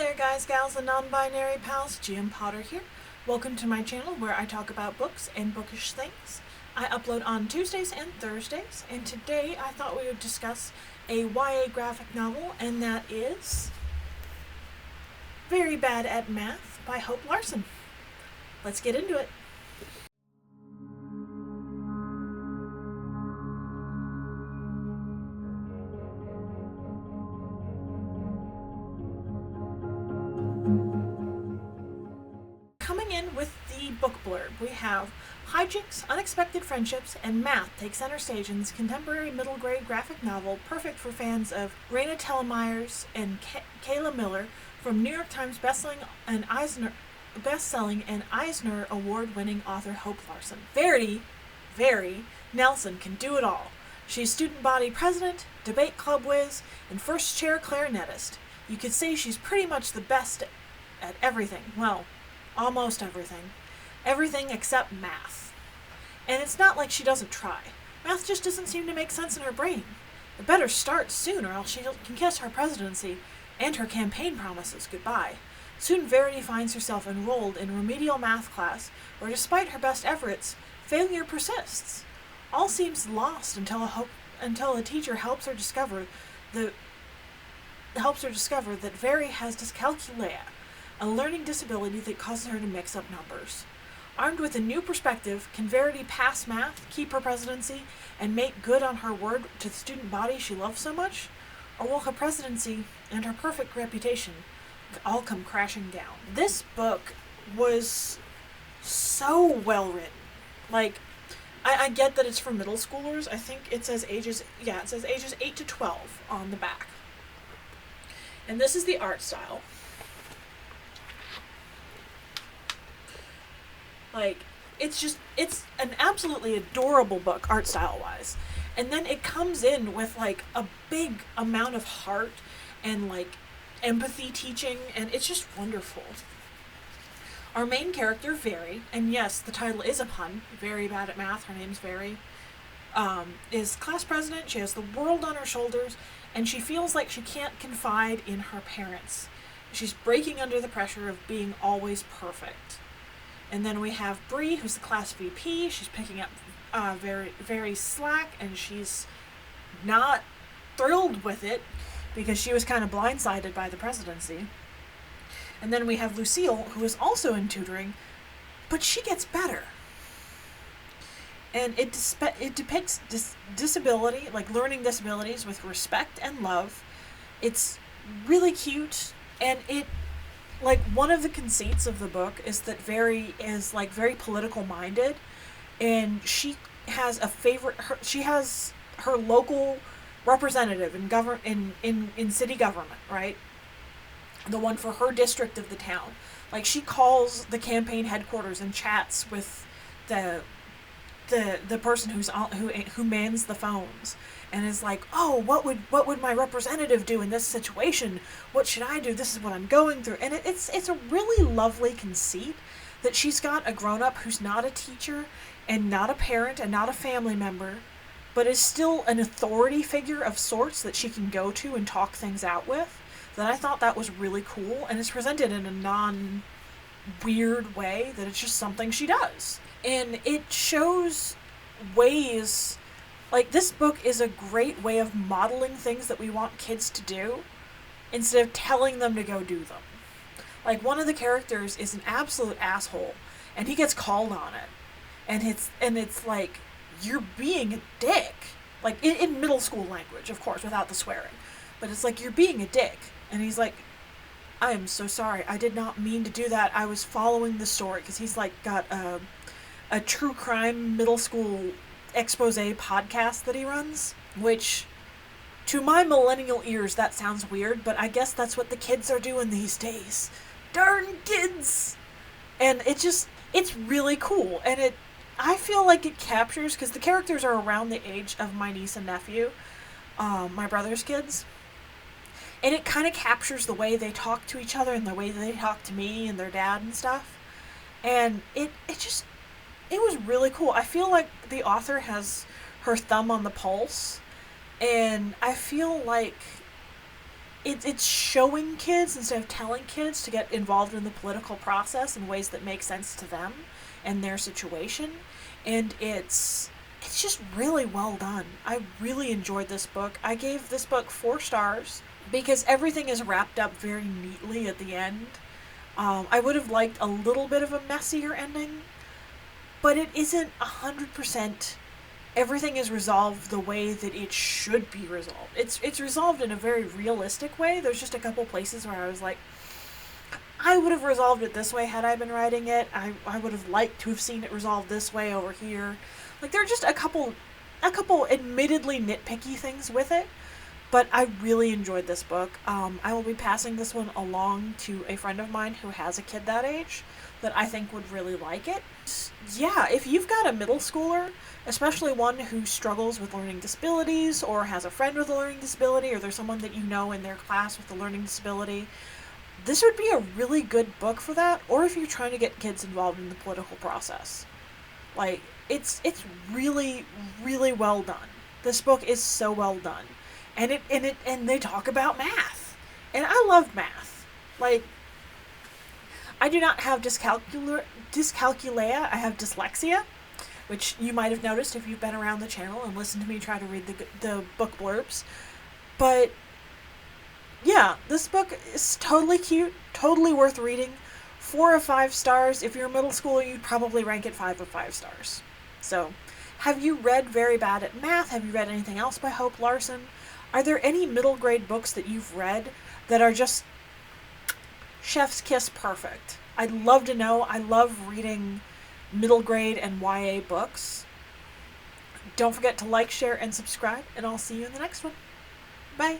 there guys, gals, and non-binary pals, Jim Potter here. Welcome to my channel where I talk about books and bookish things. I upload on Tuesdays and Thursdays, and today I thought we would discuss a YA graphic novel, and that is Very Bad at Math by Hope Larson. Let's get into it. Coming in with the book blurb, we have hijinks, unexpected friendships, and math take center stage in this contemporary middle-grade graphic novel perfect for fans of Raina Telgemeier and Kayla Miller from New York Times bestselling and Eisner Award-winning author Hope Larson. Very, Nelson can do it all. She's student body president, debate club whiz, and first chair clarinetist. You could say she's pretty much the best at everything. Well, almost everything. Everything except math. And it's not like she doesn't try. Math just doesn't seem to make sense in her brain. It better start soon or else she can kiss her presidency and her campaign promises goodbye. Soon Verity finds herself enrolled in remedial math class where, despite her best efforts, failure persists. All seems lost until a teacher helps her discover that Very has dyscalculia, a learning disability that causes her to mix up numbers. Armed with a new perspective, can Verity pass math, keep her presidency, and make good on her word to the student body she loves so much? Or will her presidency and her perfect reputation all come crashing down? This book was so well written. Like, I get that it's for middle schoolers. I think it says ages 8 to 12 on the back. And this is the art style. Like, it's an absolutely adorable book, art style wise. And then it comes in with like a big amount of heart and like empathy teaching, and it's just wonderful. Our main character, Very, and yes, the title is a pun, very bad at math, her name's Very, is class president. She has the world on her shoulders, and she feels like she can't confide in her parents. She's breaking under the pressure of being always perfect. And then we have Bree, who's the class VP. She's picking up very slack, and she's not thrilled with it because she was kind of blindsided by the presidency. And then we have Lucille, who is also in tutoring, but she gets better. And it depicts disability, like learning disabilities, with respect and love. It's really cute, and like, one of the conceits of the book is that Very is like very political minded, and she has she has her local representative in city government, right? The one for her district of the town. Like, she calls the campaign headquarters and chats with the person who mans the phones, and is like, oh, what would my representative do in this situation? What should I do? This is what I'm going through. And it's a really lovely conceit that she's got a grown-up who's not a teacher and not a parent and not a family member, but is still an authority figure of sorts that she can go to and talk things out with. That I thought that was really cool, and it's presented in a non-weird way, that it's just something she does. And it shows ways, like, this book is a great way of modeling things that we want kids to do instead of telling them to go do them. Like, one of the characters is an absolute asshole, and he gets called on it. And it's like, you're being a dick. Like, in middle school language, of course, without the swearing. But it's like, you're being a dick. And he's like, I am so sorry. I did not mean to do that. I was following the story. Because he's like got a true crime middle school expose podcast that he runs, which to my millennial ears that sounds weird, but I guess that's what the kids are doing these days. Darn kids! And it's really cool, and I feel like it captures, because the characters are around the age of my niece and nephew, my brother's kids, and it kind of captures the way they talk to each other and the way they talk to me and their dad and stuff, and it was really cool. I feel like the author has her thumb on the pulse, and I feel like it's showing kids instead of telling kids to get involved in the political process in ways that make sense to them and their situation. And it's just really well done. I really enjoyed this book. I gave this book 4 stars because everything is wrapped up very neatly at the end. I would have liked a little bit of a messier ending, but it isn't 100%. Everything is resolved the way that it should be resolved. It's resolved in a very realistic way. There's just a couple places where I was like, I would have resolved it this way had I been writing it. I would have liked to have seen it resolved this way over here. Like, there are just a couple admittedly nitpicky things with it, but I really enjoyed this book. I will be passing this one along to a friend of mine who has a kid that age that I think would really like it. Yeah, if you've got a middle schooler, especially one who struggles with learning disabilities or has a friend with a learning disability, or there's someone that you know in their class with a learning disability, this would be a really good book for that. Or if you're trying to get kids involved in the political process. Like, it's really, really well done. This book is so well done. And they talk about math. And I love math. Like, I do not have dyscalculia, I have dyslexia, which you might have noticed if you've been around the channel and listened to me try to read the book blurbs. But yeah, this book is totally cute, totally worth reading. 4 of 5 stars. If you're a middle schooler, you'd probably rank it 5 of 5 stars. So, have you read Very Bad at Math? Have you read anything else by Hope Larson? Are there any middle grade books that you've read that are just chef's kiss perfect? I'd love to know. I love reading middle grade and YA books. Don't forget to like, share, and subscribe, and I'll see you in the next one. Bye.